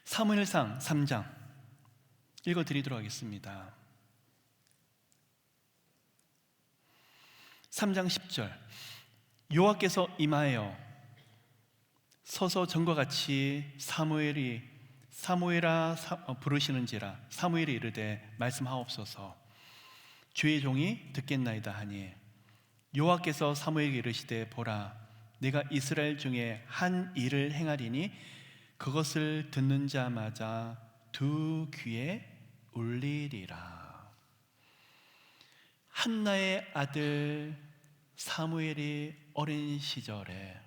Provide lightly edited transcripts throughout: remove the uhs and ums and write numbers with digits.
사무엘상 3장 읽어드리도록 하겠습니다. 3장 10절, 여호와께서 임하여 서서 전과 같이 사무엘아 부르시는지라. 사무엘이 이르되 말씀하옵소서. 주의 종이 듣겠나이다 하니, 여호와께서 사무엘에게 이르시되 보라, 내가 이스라엘 중에 한 일을 행하리니 그것을 듣는 자마다 두 귀에 울리리라. 한나의 아들 사무엘이 어린 시절에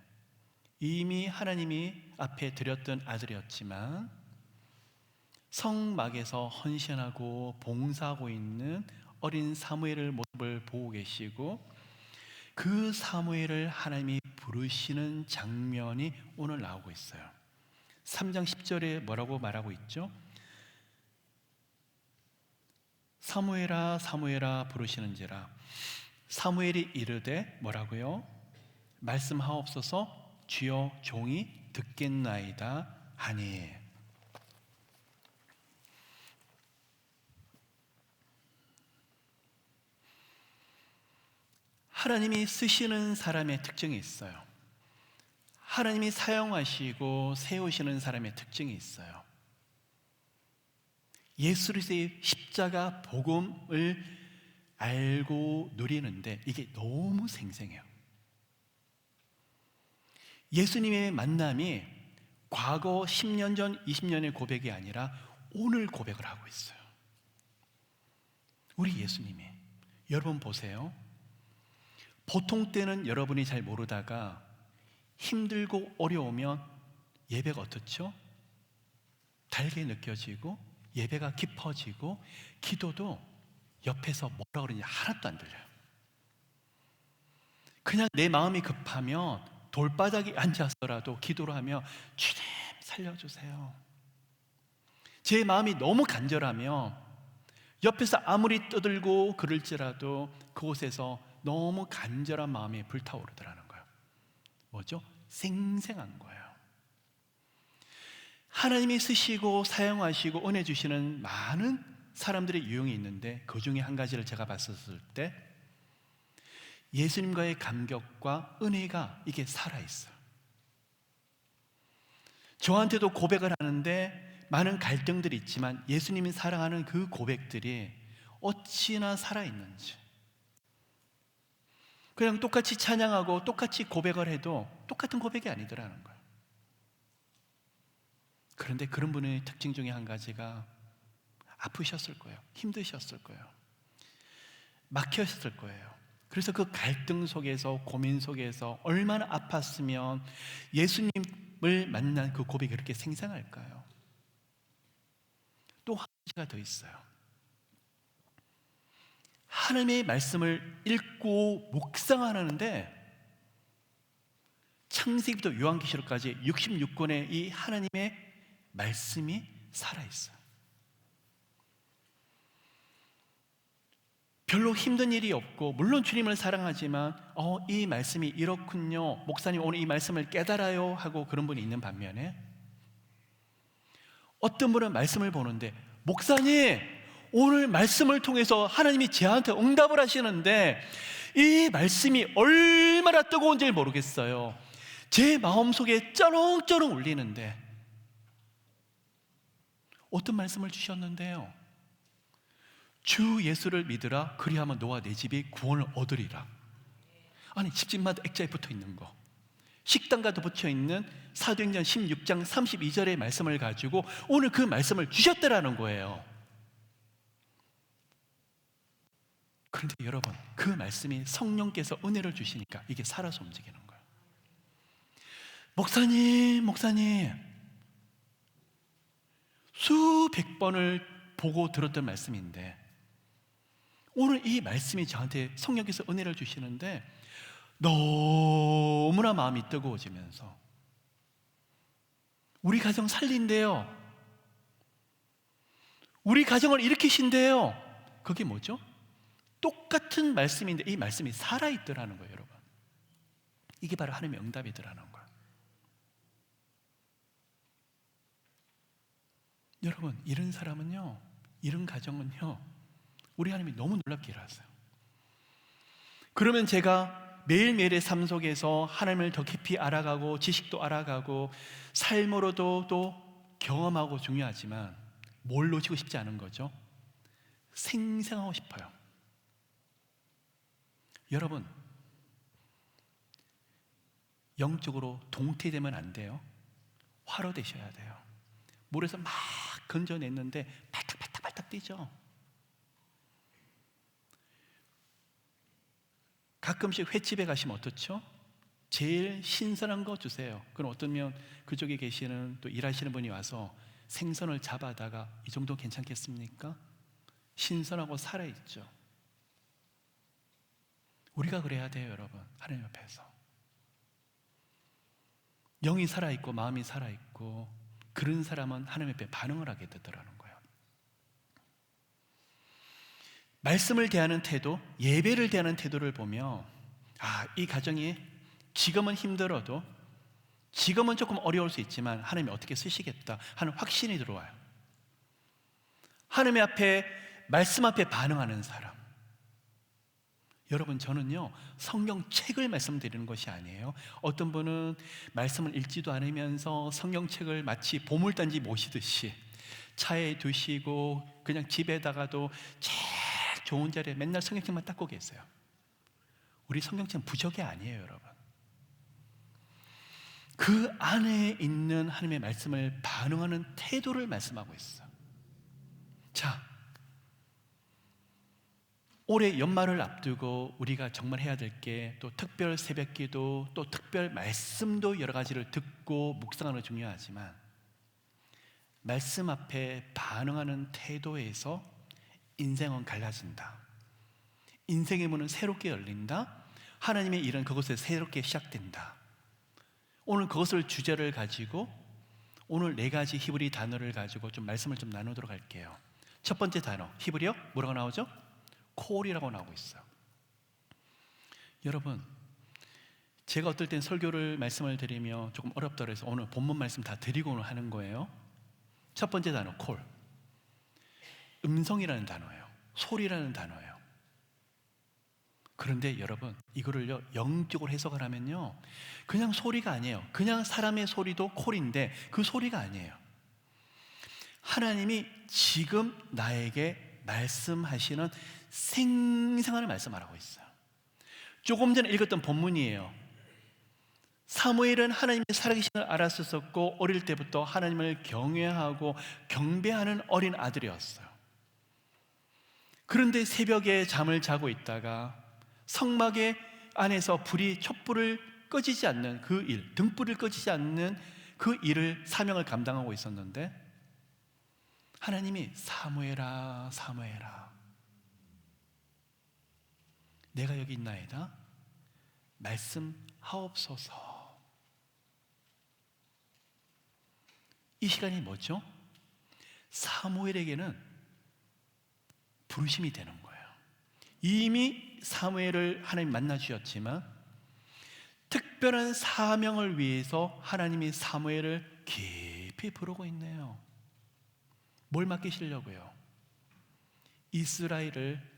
이미 하나님이 앞에 드렸던 아들이었지만 성막에서 헌신하고 봉사하고 있는 어린 사무엘의 모습을 보고 계시고, 그 사무엘을 하나님이 부르시는 장면이 오늘 나오고 있어요. 3장 10절에 뭐라고 말하고 있죠? 사무엘아 사무엘아 부르시는지라. 사무엘이 이르되 뭐라고요? 말씀하옵소서. 주여 종이 듣겠나이다 하니. 하나님이 쓰시는 사람의 특징이 있어요. 하나님이 사용하시고 세우시는 사람의 특징이 있어요. 예수 그리스도의 십자가 복음을 알고 누리는데 이게 너무 생생해요. 예수님의 만남이 과거 10년 전, 20년의 고백이 아니라 오늘 고백을 하고 있어요. 우리 예수님이, 여러분 보세요. 보통 때는 여러분이 잘 모르다가 힘들고 어려우면 예배가 어떻죠? 달게 느껴지고 예배가 깊어지고 기도도 옆에서 뭐라 그러는지 하나도 안 들려요. 그냥 내 마음이 급하면 돌바닥에 앉아서라도 기도를 하며 주님 살려주세요. 제 마음이 너무 간절하며 옆에서 아무리 떠들고 그럴지라도 그곳에서 너무 간절한 마음이 불타오르더라는 거예요. 뭐죠? 생생한 거예요. 하나님이 쓰시고 사용하시고 은혜 주시는 많은 사람들의 유형이 있는데, 그 중에 한 가지를 제가 봤었을 때 예수님과의 감격과 은혜가 이게 살아있어요. 저한테도 고백을 하는데 많은 갈등들이 있지만 예수님이 사랑하는 그 고백들이 어찌나 살아있는지, 그냥 똑같이 찬양하고 똑같이 고백을 해도 똑같은 고백이 아니더라는 거예요. 그런데 그런 분의 특징 중에 한 가지가 아프셨을 거예요. 힘드셨을 거예요. 막혔을 거예요. 그래서 그 갈등 속에서, 고민 속에서 얼마나 아팠으면 예수님을 만난 그 고백이 그렇게 생생할까요? 또 한 가지가 더 있어요. 하나님의 말씀을 읽고 묵상하는데 창세기부터 요한계시록까지 66권의 이 하나님의 말씀이 살아있어요. 별로 힘든 일이 없고, 물론 주님을 사랑하지만 이 말씀이 이렇군요, 목사님 오늘 이 말씀을 깨달아요 하고 그런 분이 있는 반면에, 어떤 분은 말씀을 보는데 목사님 오늘 말씀을 통해서 하나님이 저한테 응답을 하시는데 이 말씀이 얼마나 뜨거운지 모르겠어요. 제 마음속에 쩌렁쩌렁 울리는데. 어떤 말씀을 주셨는데요? 주 예수를 믿으라, 그리하면 너와 내 집이 구원을 얻으리라. 아니, 집집마다 액자에 붙어 있는 거, 식당가도 붙여 있는 사도행전 16장 32절의 말씀을 가지고 오늘 그 말씀을 주셨더라는 거예요. 그런데 여러분, 그 말씀이 성령께서 은혜를 주시니까 이게 살아서 움직이는 거예요. 목사님 수백 번을 보고 들었던 말씀인데 오늘 이 말씀이 저한테 성령께서 은혜를 주시는데 너무나 마음이 뜨거워지면서 우리 가정 살린대요. 우리 가정을 일으키신대요. 그게 뭐죠? 똑같은 말씀인데 이 말씀이 살아있더라는 거예요, 여러분. 이게 바로 하나님의 응답이더라는 거예요. 여러분, 이런 사람은요, 이런 가정은요, 우리 하나님이 너무 놀랍게 일하세요. 그러면 제가 매일매일의 삶 속에서 하나님을 더 깊이 알아가고 지식도 알아가고 삶으로도 또 경험하고 중요하지만 뭘 놓치고 싶지 않은 거죠? 생생하고 싶어요. 여러분, 영적으로 동태되면 안 돼요. 화로 되셔야 돼요. 물에서 막 건져냈는데 발탁발탁발탁 뛰죠. 가끔씩 횟집에 가시면 어떻죠? 제일 신선한 거 주세요. 그럼 어떠면 그쪽에 계시는 또 일하시는 분이 와서 생선을 잡아다가 이 정도 괜찮겠습니까? 신선하고 살아있죠. 우리가 그래야 돼요, 여러분. 하나님 앞에서 영이 살아있고 마음이 살아있고 그런 사람은 하나님 앞에 반응을 하게 되더라는 거예요. 말씀을 대하는 태도, 예배를 대하는 태도를 보며 이 가정이 지금은 힘들어도, 지금은 조금 어려울 수 있지만 하나님이 어떻게 쓰시겠다 하는 확신이 들어와요. 하나님 앞에, 말씀 앞에 반응하는 사람. 여러분, 저는요, 성경책을 말씀드리는 것이 아니에요. 어떤 분은 말씀을 읽지도 않으면서 성경책을 마치 보물단지 모시듯이 차에 두시고 그냥 집에다가도 제일 좋은 자리에 맨날 성경책만 닦고 계세요. 우리 성경책은 부적이 아니에요, 여러분. 그 안에 있는 하나님의 말씀을 반응하는 태도를 말씀하고 있어요. 자, 올해 연말을 앞두고 우리가 정말 해야 될 게 또 특별 새벽기도, 또 특별 말씀도 여러 가지를 듣고 묵상하는 게 중요하지만 말씀 앞에 반응하는 태도에서 인생은 갈라진다. 인생의 문은 새롭게 열린다. 하나님의 일은 그것에 새롭게 시작된다. 오늘 그것을 주제를 가지고 오늘 4가지 히브리 단어를 가지고 좀 말씀을 좀 나누도록 할게요. 첫 번째 단어, 히브리어 뭐라고 나오죠? 콜이라고 나오고 있어요. 여러분, 제가 어떨 땐 설교를 말씀을 드리며 조금 어렵다고 해서 오늘 본문 말씀 다 드리고 하는 거예요. 첫 번째 단어, 콜. 음성이라는 단어예요. 소리라는 단어예요. 그런데 여러분, 이거를요 영적으로 해석을 하면요 그냥 소리가 아니에요. 그냥 사람의 소리도 콜인데 그 소리가 아니에요. 하나님이 지금 나에게 말씀하시는 생생한 말씀을 하고 있어요. 조금 전에 읽었던 본문이에요. 사무엘은 하나님의 살아계심을 알았었고 어릴 때부터 하나님을 경외하고 경배하는 어린 아들이었어요. 그런데 새벽에 잠을 자고 있다가 성막의 안에서 촛불을 꺼지지 않는 그 일, 등불을 꺼지지 않는 그 일을, 사명을 감당하고 있었는데 하나님이 사무엘아, 사무엘아, 내가 여기 있나이다. 말씀하옵소서. 이 시간이 뭐죠? 사무엘에게는 부르심이 되는 거예요. 이미 사무엘을 하나님 만나 주셨지만 특별한 사명을 위해서 하나님이 사무엘을 깊이 부르고 있네요. 뭘 맡기시려고요? 이스라엘을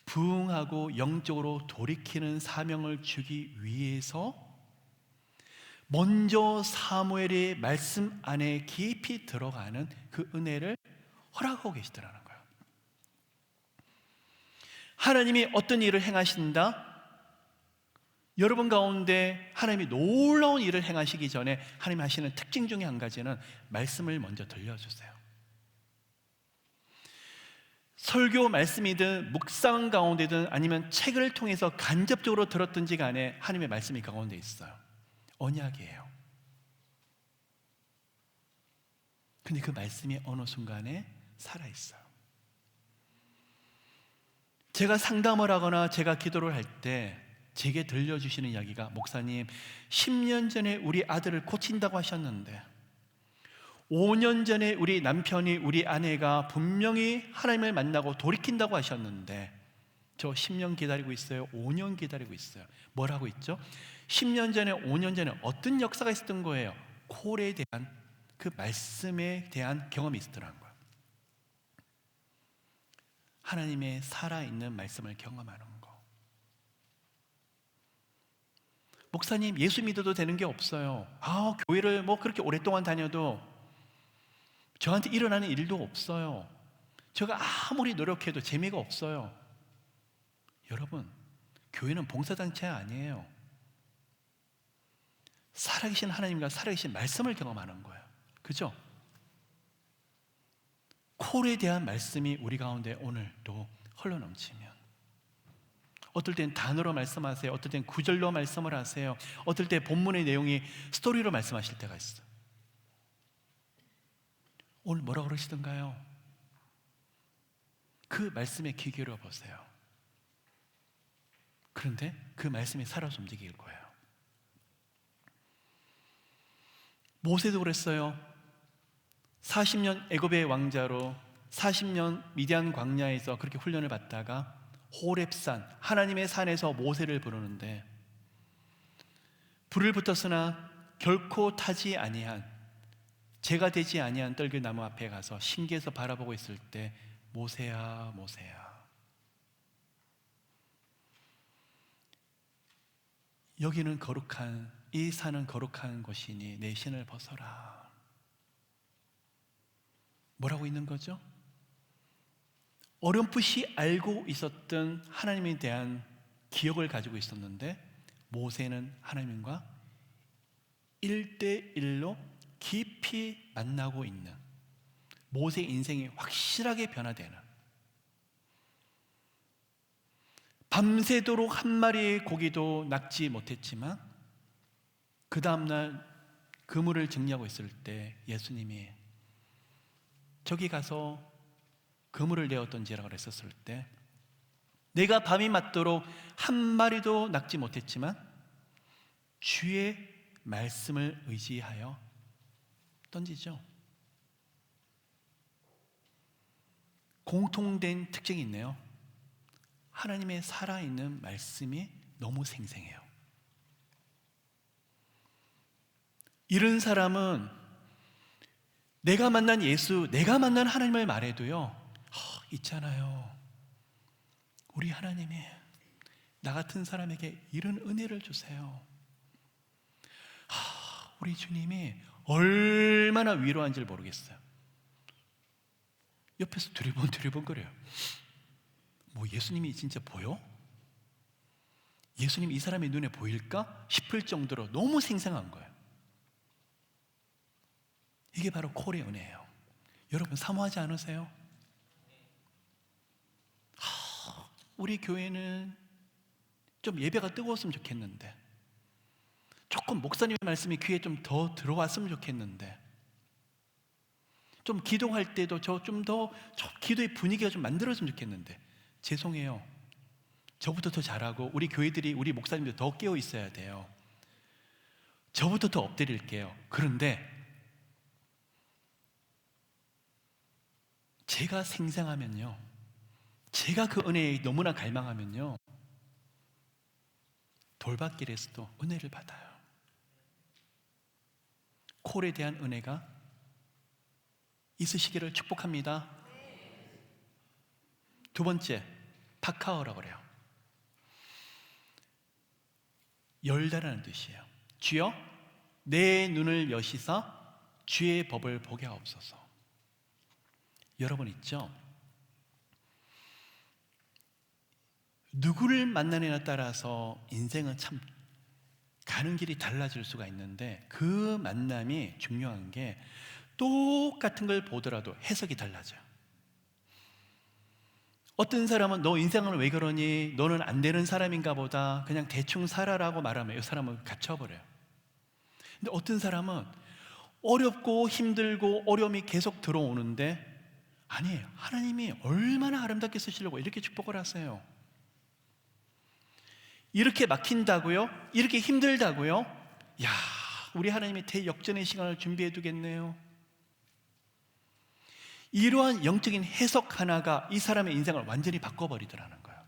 부흥하고 영적으로 돌이키는 사명을 주기 위해서 먼저 사무엘의 말씀 안에 깊이 들어가는 그 은혜를 허락하고 계시더라는 거예요. 하나님이 어떤 일을 행하신다? 여러분 가운데 하나님이 놀라운 일을 행하시기 전에 하나님이 하시는 특징 중에 한 가지는 말씀을 먼저 들려주세요. 설교 말씀이든 묵상 가운데든 아니면 책을 통해서 간접적으로 들었든지 간에 하나님의 말씀이 가운데 있어요. 언약이에요. 근데 그 말씀이 어느 순간에 살아있어요. 제가 상담을 하거나 제가 기도를 할 때 제게 들려주시는 이야기가, 목사님 10년 전에 우리 아들을 고친다고 하셨는데 5년 전에 우리 남편이, 우리 아내가 분명히 하나님을 만나고 돌이킨다고 하셨는데 저 10년 기다리고 있어요, 5년 기다리고 있어요. 뭘 하고 있죠? 10년 전에, 5년 전에 어떤 역사가 있었던 거예요? 콜에 대한 그 말씀에 대한 경험이 있었더라는 거예요. 하나님의 살아있는 말씀을 경험하는 거. 목사님, 예수 믿어도 되는 게 없어요. 교회를 뭐 그렇게 오랫동안 다녀도 저한테 일어나는 일도 없어요. 제가 아무리 노력해도 재미가 없어요. 여러분, 교회는 봉사단체 아니에요. 살아계신 하나님과 살아계신 말씀을 경험하는 거예요. 그죠? 콜에 대한 말씀이 우리 가운데 오늘도 흘러넘치면, 어떨 땐 단어로 말씀하세요. 어떨 땐 구절로 말씀을 하세요. 어떨 때 본문의 내용이 스토리로 말씀하실 때가 있어요. 오늘 뭐라 그러시던가요? 그 말씀에 귀 기울여 보세요. 그런데 그 말씀이 살아서 움직일 거예요. 모세도 그랬어요. 40년 애굽의 왕자로 40년 미디안 광야에서 그렇게 훈련을 받다가 호렙산, 하나님의 산에서 모세를 부르는데, 불을 붙었으나 결코 타지 아니한, 재가 되지 아니한 떨기나무 앞에 가서 신기해서 바라보고 있을 때, 모세야 모세야, 여기는 거룩한, 이 산은 거룩한 곳이니 내 신을 벗어라. 뭐라고 있는 거죠? 어렴풋이 알고 있었던 하나님에 대한 기억을 가지고 있었는데, 모세는 하나님과 1대1로 깊이 만나고 있는, 모세 인생이 확실하게 변화되는, 밤새도록 한 마리의 고기도 낚지 못했지만 그 다음날 그물을 정리하고 있을 때 예수님이 저기 가서 그물을 내었던지라고 그랬었을 때, 내가 밤이 맞도록 한 마리도 낚지 못했지만 주의 말씀을 의지하여 던지죠. 공통된 특징이 있네요. 하나님의 살아있는 말씀이 너무 생생해요. 이런 사람은 내가 만난 예수, 내가 만난 하나님을 말해도요, 있잖아요, 우리 하나님이 나 같은 사람에게 이런 은혜를 주세요. 우리 주님이 얼마나 위로한지를 모르겠어요. 옆에서 두리번거려요. 뭐 예수님이 진짜 보여? 예수님이 이 사람의 눈에 보일까? 싶을 정도로 너무 생생한 거예요. 이게 바로 콜의 은혜예요. 여러분 사모하지 않으세요? 우리 교회는 좀 예배가 뜨거웠으면 좋겠는데, 조금 목사님의 말씀이 귀에 좀 더 들어왔으면 좋겠는데, 좀 기도할 때도 좀 더 기도의 분위기가 좀 만들어졌으면 좋겠는데, 죄송해요. 저부터 더 잘하고 우리 교회들이, 우리 목사님들 더 깨어 있어야 돼요. 저부터 더 엎드릴게요. 그런데 제가 생생하면요, 제가 그 은혜에 너무나 갈망하면요, 돌밭길에서도 은혜를 받아요. 콜에 대한 은혜가 있으시기를 축복합니다. 두 번째, 파카오라고 그래요. 열다라는 뜻이에요. 주여 내 눈을 여시사 주의 법을 보게 하옵소서. 여러분 있죠? 누구를 만나느냐에 따라서 인생은 참 가는 길이 달라질 수가 있는데, 그 만남이 중요한 게 똑같은 걸 보더라도 해석이 달라져요. 어떤 사람은 너 인생은 왜 그러니? 너는 안 되는 사람인가 보다. 그냥 대충 살아라고 말하면 이 사람은 갇혀버려요. 근데 어떤 사람은 어렵고 힘들고 어려움이 계속 들어오는데, 아니, 하나님이 얼마나 아름답게 쓰시려고 이렇게 축복을 하세요. 이렇게 막힌다고요? 이렇게 힘들다고요? 야, 우리 하나님이 대역전의 시간을 준비해 두겠네요. 이러한 영적인 해석 하나가 이 사람의 인생을 완전히 바꿔버리더라는 거예요.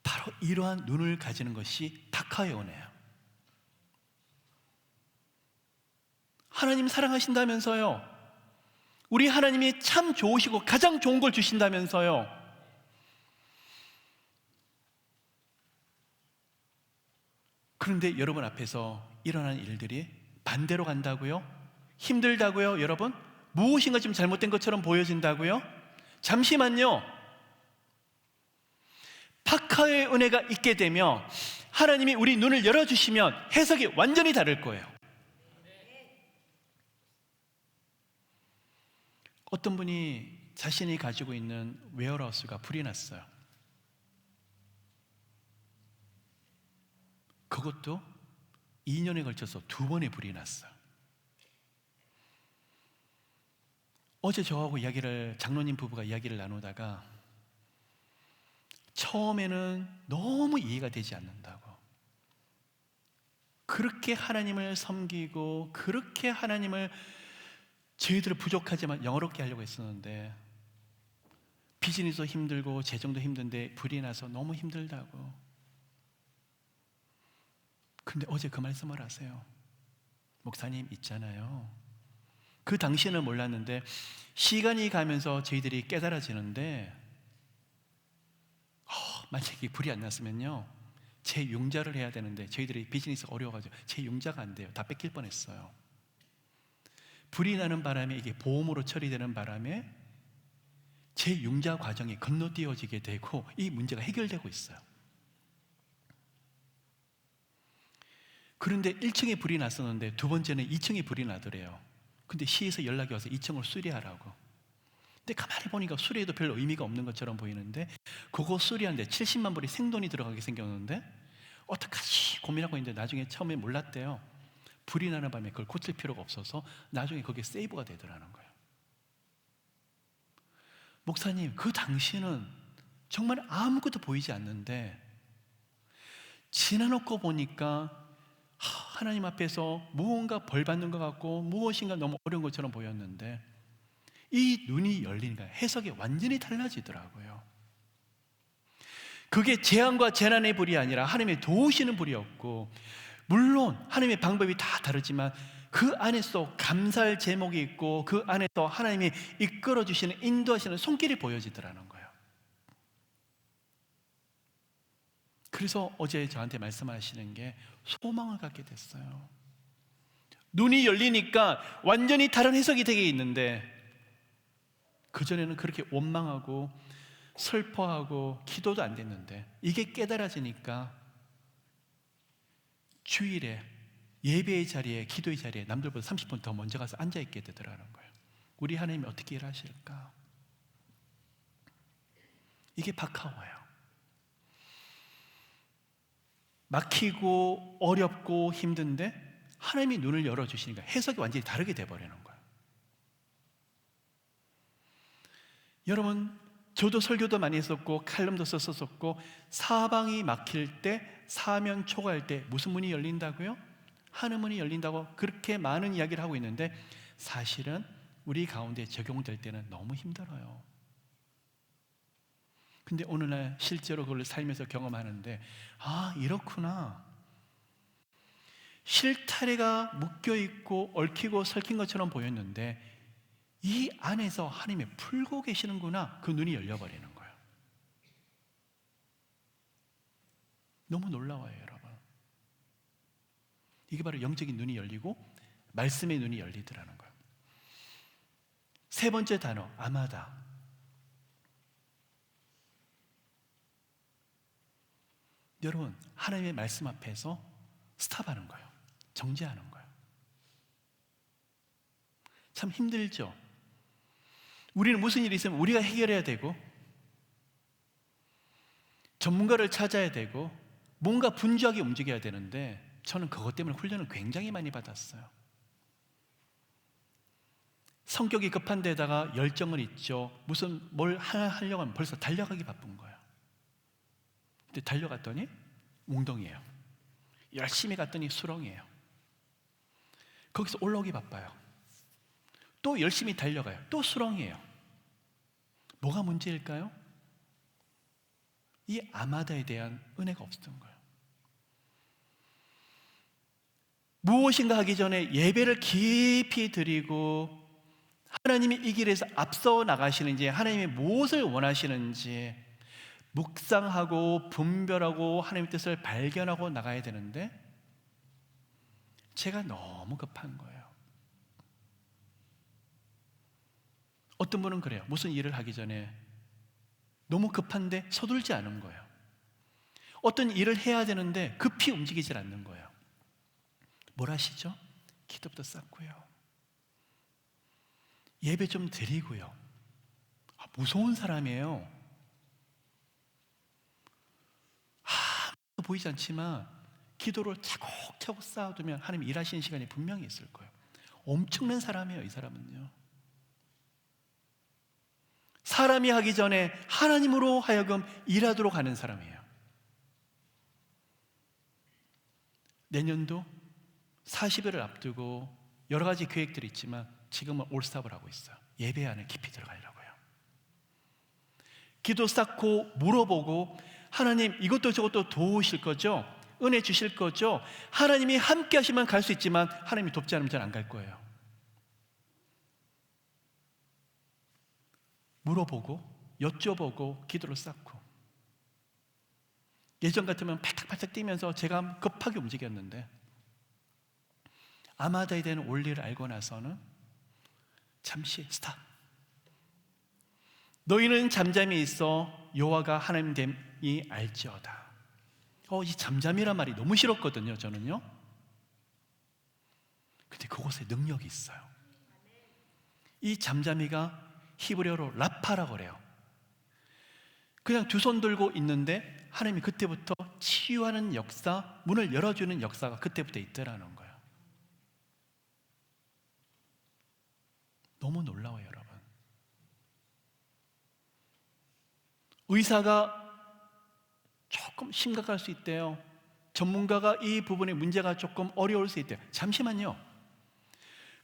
바로 이러한 눈을 가지는 것이 파카의 은혜예요. 하나님 사랑하신다면서요. 우리 하나님이 참 좋으시고 가장 좋은 걸 주신다면서요. 그런데 여러분 앞에서 일어나는 일들이 반대로 간다고요? 힘들다고요, 여러분? 무엇인가 좀 잘못된 것처럼 보여진다고요? 잠시만요. 파카의 은혜가 있게 되면, 하나님이 우리 눈을 열어주시면 해석이 완전히 다를 거예요. 어떤 분이 자신이 가지고 있는 웨어하우스가 불이 났어요. 그것도 2년에 걸쳐서 2번의 불이 났어요. 어제 저하고 장로님 부부가 이야기를 나누다가 처음에는 너무 이해가 되지 않는다고, 그렇게 하나님을 섬기고 그렇게 하나님을 저희들은 부족하지만 영어롭게 하려고 했었는데, 비즈니스도 힘들고 재정도 힘든데 불이 나서 너무 힘들다고. 근데 어제 그 말씀을 하세요. 목사님 있잖아요, 그 당시에는 몰랐는데 시간이 가면서 저희들이 깨달아지는데, 만약에 불이 안 났으면요, 제 융자를 해야 되는데 저희들이 비즈니스가 어려워가지고 제 융자가 안 돼요. 다 뺏길 뻔했어요. 불이 나는 바람에, 이게 보험으로 처리되는 바람에 제 융자 과정이 건너뛰어지게 되고 이 문제가 해결되고 있어요. 그런데 1층에 불이 났었는데 두 번째는 2층에 불이 나더래요. 근데 시에서 연락이 와서 2층을 수리하라고. 근데 가만히 보니까 수리해도 별 의미가 없는 것처럼 보이는데, 그거 수리하는데 70만 불이 생돈이 들어가게 생겼는데 어떡하지 고민하고 있는데, 나중에 처음에 몰랐대요. 불이 나는 밤에 그걸 고칠 필요가 없어서 나중에 그게 세이브가 되더라는 거예요. 목사님, 그 당시에는 정말 아무것도 보이지 않는데 지나놓고 보니까 하나님 앞에서 무언가 벌 받는 것 같고 무엇인가 너무 어려운 것처럼 보였는데, 이 눈이 열리니까 해석이 완전히 달라지더라고요. 그게 재앙과 재난의 불이 아니라 하나님의 도우시는 불이었고, 물론 하나님의 방법이 다 다르지만 그 안에서 감사할 제목이 있고, 그 안에서 하나님이 이끌어 주시는, 인도하시는 손길이 보여지더라는 거예요. 그래서 어제 저한테 말씀하시는 게 소망을 갖게 됐어요. 눈이 열리니까 완전히 다른 해석이 되게 있는데, 그전에는 그렇게 원망하고 슬퍼하고 기도도 안 됐는데, 이게 깨달아지니까 주일에 예배의 자리에, 기도의 자리에 남들보다 30분 더 먼저 가서 앉아있게 되더라는 거예요. 우리 하나님이 어떻게 일하실까? 이게 바카워예요. 막히고 어렵고 힘든데 하나님이 눈을 열어주시니까 해석이 완전히 다르게 돼버리는 거예요. 여러분, 저도 설교도 많이 했었고 칼럼도 썼었고, 사방이 막힐 때, 사면 초과할 때 무슨 문이 열린다고요? 하늘문이 열린다고 그렇게 많은 이야기를 하고 있는데, 사실은 우리 가운데 적용될 때는 너무 힘들어요. 근데 오늘날 실제로 그걸 살면서 경험하는데, 이렇구나. 실타래가 묶여있고 얽히고 설킨 것처럼 보였는데 이 안에서 하나님이 풀고 계시는구나. 그 눈이 열려버리는 거예요. 너무 놀라워요, 여러분. 이게 바로 영적인 눈이 열리고 말씀의 눈이 열리더라는 거예요. 세 번째 단어, 아마다. 여러분, 하나님의 말씀 앞에서 스탑하는 거예요. 정지하는 거예요. 참 힘들죠? 우리는 무슨 일이 있으면 우리가 해결해야 되고, 전문가를 찾아야 되고, 뭔가 분주하게 움직여야 되는데, 저는 그것 때문에 훈련을 굉장히 많이 받았어요. 성격이 급한 데다가 열정은 있죠. 무슨 뭘 하나 하려고 하면 벌써 달려가기 바쁜 거예요. 근데 달려갔더니 웅덩이에요. 열심히 갔더니 수렁이에요. 거기서 올라오기 바빠요. 또 열심히 달려가요. 또 수렁이에요. 뭐가 문제일까요? 이 아마다에 대한 은혜가 없었던 거예요. 무엇인가 하기 전에 예배를 깊이 드리고 하나님이 이 길에서 앞서 나가시는지, 하나님이 무엇을 원하시는지 묵상하고 분별하고 하나님의 뜻을 발견하고 나가야 되는데 제가 너무 급한 거예요. 어떤 분은 그래요. 무슨 일을 하기 전에 너무 급한데 서둘지 않은 거예요. 어떤 일을 해야 되는데 급히 움직이질 않는 거예요. 뭘 하시죠? 기도부터 쌓고요, 예배 좀 드리고요. 무서운 사람이에요. 아무도 보이지 않지만 기도를 차곡차곡 쌓아두면 하나님 일하시는 시간이 분명히 있을 거예요. 엄청난 사람이에요, 이 사람은요. 사람이 하기 전에 하나님으로 하여금 일하도록 하는 사람이에요. 내년도 40일을 앞두고 여러 가지 계획들이 있지만 지금은 올스탑을 하고 있어요. 예배 안에 깊이 들어가려고요. 기도 쌓고 물어보고, 하나님 이것도 저것도 도우실 거죠? 은혜 주실 거죠? 하나님이 함께 하시면 갈 수 있지만 하나님이 돕지 않으면 저는 안 갈 거예요. 물어보고 여쭤보고 기도를 쌓고. 예전 같으면 팔딱팔딱 뛰면서 제가 급하게 움직였는데 아마다에 대한 원리를 알고 나서는 잠시 스탑. 너희는 잠잠히 있어 여호와가 하나님 됨이 알지어다. 이 잠잠이란 말이 너무 싫었거든요, 저는요. 근데 그곳에 능력이 있어요. 이 잠잠이가 히브리어로 라파라고 그래요. 그냥 두 손 들고 있는데 하나님이 그때부터 치유하는 역사, 문을 열어주는 역사가 그때부터 있더라는 거예요. 너무 놀라워요, 여러분. 의사가 조금 심각할 수 있대요. 전문가가 이 부분에 문제가 조금 어려울 수 있대요. 잠시만요.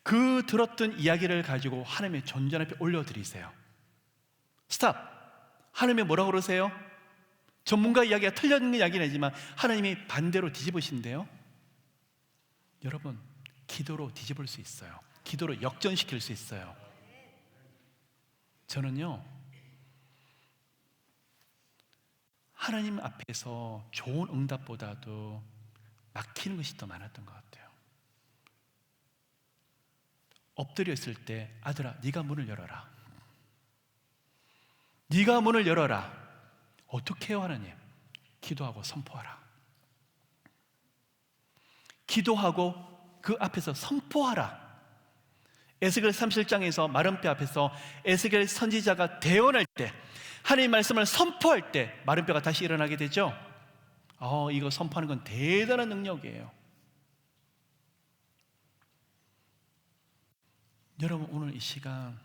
그 들었던 이야기를 가지고 하나님의 존전 앞에 올려드리세요. 스탑. 하나님이 뭐라고 그러세요? 전문가 이야기가 틀렸는 이야기는 아니지만 하나님이 반대로 뒤집으신대요. 여러분, 기도로 뒤집을 수 있어요. 기도로 역전시킬 수 있어요. 저는요, 하나님 앞에서 좋은 응답보다도 막히는 것이 더 많았던 것 같아요. 엎드려 있을 때, 아들아 네가 문을 열어라. 네가 문을 열어라. 어떻게 해요, 하나님? 기도하고 선포하라. 기도하고 그 앞에서 선포하라. 에스겔 37장에서 마른 뼈 앞에서 에스겔 선지자가 대언할 때, 하나님의 말씀을 선포할 때 마른 뼈가 다시 일어나게 되죠. 이거 선포하는 건 대단한 능력이에요. 여러분, 오늘 이 시간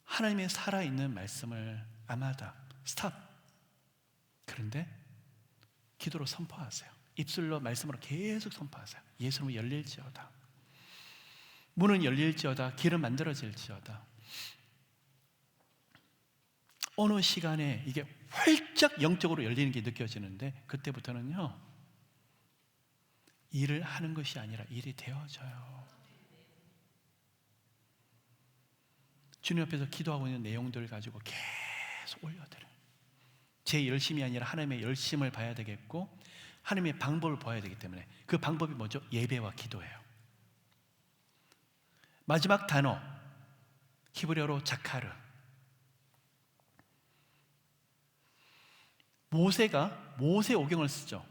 하나님의 살아있는 말씀을 아마다 스탑. 그런데 기도로 선포하세요. 입술로 말씀으로 계속 선포하세요. 예수님은 열릴지어다. 문은 열릴지어다. 길은 만들어질지어다. 어느 시간에 이게 활짝 영적으로 열리는 게 느껴지는데 그때부터는요, 일을 하는 것이 아니라 일이 되어져요. 주님 앞에서 기도하고 있는 내용들을 가지고 계속 올려드려요. 제 열심이 아니라 하나님의 열심을 봐야 되겠고 하나님의 방법을 봐야 되기 때문에 그 방법이 뭐죠? 예배와 기도예요. 마지막 단어, 히브리어로 자카르. 모세가 모세오경을 쓰죠.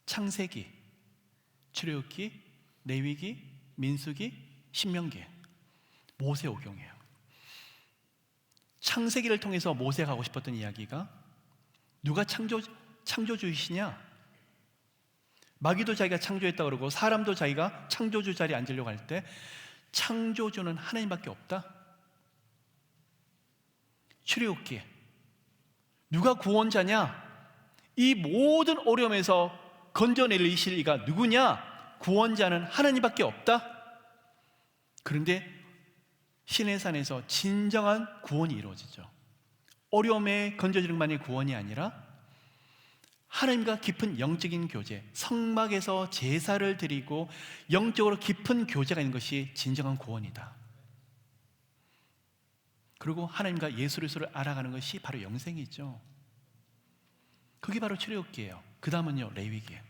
창세기, 출애굽기, 레위기, 민수기, 신명기. 모세오경이에요. 창세기를 통해서 모세가 하고 싶었던 이야기가 누가 창조주이시냐? 마귀도 자기가 창조했다 그러고 사람도 자기가 창조주 자리에 앉으려고 할 때 창조주는 하나님밖에 없다. 출애굽기 누가 구원자냐? 이 모든 어려움에서 건져내실 이가 누구냐? 구원자는 하나님밖에 없다. 그런데 시내산에서 진정한 구원이 이루어지죠. 어려움에 건져지는 것만이 구원이 아니라 하나님과 깊은 영적인 교제, 성막에서 제사를 드리고 영적으로 깊은 교제가 있는 것이 진정한 구원이다. 그리고 하나님과 예수 그리스도를 알아가는 것이 바로 영생이죠. 그게 바로 출애굽기예요. 그 다음은요, 레위기예요.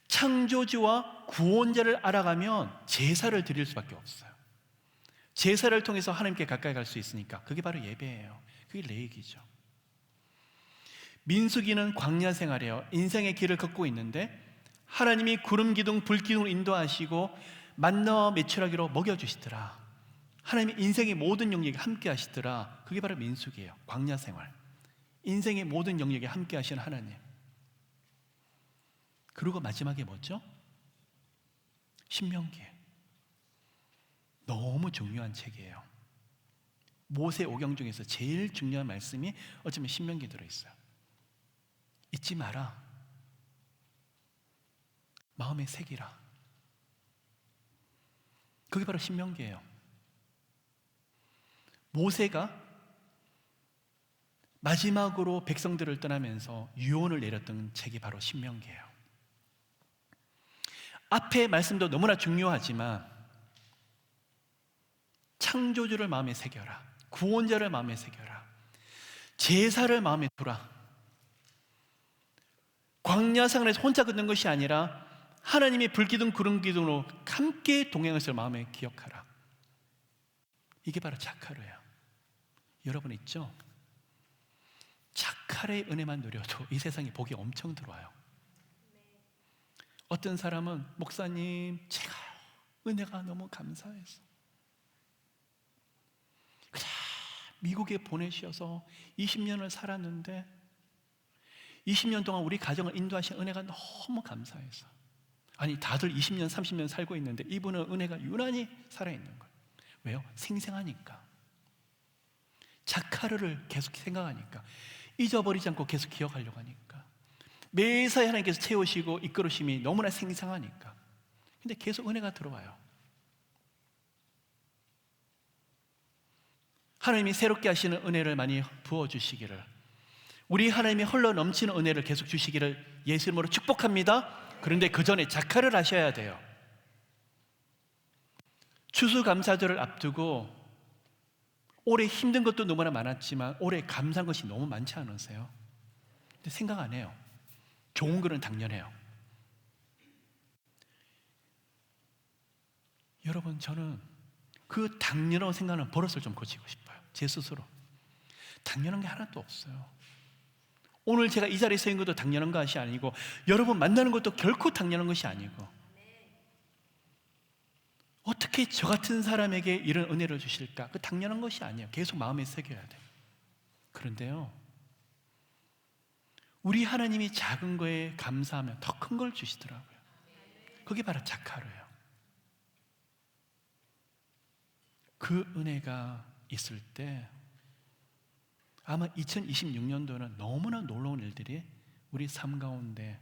창조주와 구원자를 알아가면 제사를 드릴 수밖에 없어요. 제사를 통해서 하나님께 가까이 갈 수 있으니까 그게 바로 예배예요. 그게 레위기죠. 민수기는 광야 생활이에요. 인생의 길을 걷고 있는데 하나님이 구름 기둥, 불 기둥을 인도하시고 만나와 메추라기로 먹여주시더라. 하나님이 인생의 모든 영역에 함께 하시더라. 그게 바로 민수기예요. 광야 생활. 인생의 모든 영역에 함께 하시는 하나님. 그리고 마지막에 뭐죠? 신명기. 너무 중요한 책이에요. 모세 오경 중에서 제일 중요한 말씀이 어쩌면 신명기에 들어있어요. 잊지 마라. 마음에 새기라. 그게 바로 신명기예요. 모세가 마지막으로 백성들을 떠나면서 유언을 내렸던 책이 바로 신명기예요. 앞의 말씀도 너무나 중요하지만 창조주를 마음에 새겨라. 구원자를 마음에 새겨라. 제사를 마음에 두라. 광야 생활에서 혼자 걷는 것이 아니라 하나님이 불기둥 구름기둥으로 함께 동행하실 마음에 기억하라. 이게 바로 자카르예요. 여러분 있죠? 자카르의 은혜만 누려도 이 세상에 복이 엄청 들어와요. 어떤 사람은 목사님 제가 은혜가 너무 감사해서 그냥 미국에 보내셔서 20년을 살았는데 20년 동안 우리 가정을 인도하신 은혜가 너무 감사해서. 아니 다들 20년 30년 살고 있는데 이분은 은혜가 유난히 살아있는 거예요. 왜요? 생생하니까. 자카르를 계속 생각하니까, 잊어버리지 않고 계속 기억하려고 하니까, 매사에 하나님께서 채우시고 이끌으심이 너무나 생생하니까. 근데 계속 은혜가 들어와요. 하나님이 새롭게 하시는 은혜를 많이 부어주시기를, 우리 하나님이 흘러 넘치는 은혜를 계속 주시기를 예수 이름으로 축복합니다. 그런데 그 전에 자카를 하셔야 돼요. 추수감사절을 앞두고 올해 힘든 것도 너무나 많았지만 올해 감사한 것이 너무 많지 않으세요? 근데 생각 안 해요. 좋은 거는 당연해요. 여러분, 저는 그 당연하고 생각하는 버릇을 좀 고치고 싶어요. 제 스스로. 당연한 게 하나도 없어요. 오늘 제가 이 자리에 서 있는 것도 당연한 것이 아니고, 여러분 만나는 것도 결코 당연한 것이 아니고, 어떻게 저 같은 사람에게 이런 은혜를 주실까? 그 당연한 것이 아니에요. 계속 마음에 새겨야 돼요. 그런데요, 우리 하나님이 작은 거에 감사하면 더 큰 걸 주시더라고요. 그게 바로 자카르예요. 그 은혜가 있을 때 아마 2026년도는 너무나 놀라운 일들이 우리 삶 가운데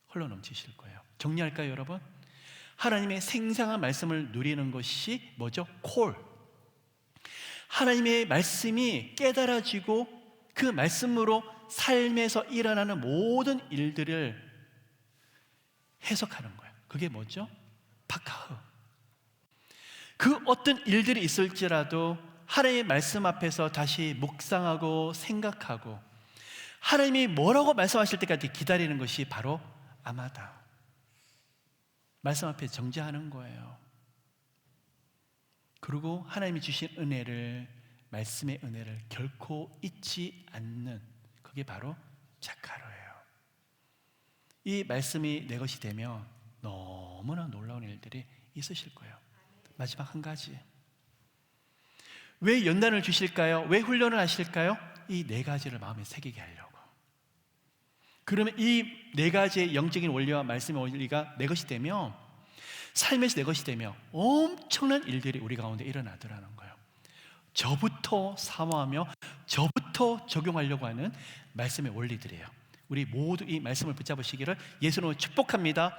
흘러넘치실 거예요. 정리할까요, 여러분? 하나님의 생생한 말씀을 누리는 것이 뭐죠? 콜. 하나님의 말씀이 깨달아지고 그 말씀으로 삶에서 일어나는 모든 일들을 해석하는 거예요. 그게 뭐죠? 파카흐. 그 어떤 일들이 있을지라도 하나님의 말씀 앞에서 다시 묵상하고 생각하고 하나님이 뭐라고 말씀하실 때까지 기다리는 것이 바로 아마다. 말씀 앞에 정지하는 거예요. 그리고 하나님이 주신 은혜를, 말씀의 은혜를 결코 잊지 않는, 그게 바로 자카르예요. 이 말씀이 내 것이 되면 너무나 놀라운 일들이 있으실 거예요. 마지막 한 가지. 왜 연단을 주실까요? 왜 훈련을 하실까요? 이 네 가지를 마음에 새기게 하려고. 그러면 이 네 가지의 영적인 원리와 말씀의 원리가 내 것이 되면, 삶에서 내 것이 되면 엄청난 일들이 우리 가운데 일어나더라는 거예요. 저부터 사모하며 저부터 적용하려고 하는 말씀의 원리들이에요. 우리 모두 이 말씀을 붙잡으시기를 예수님으로 축복합니다.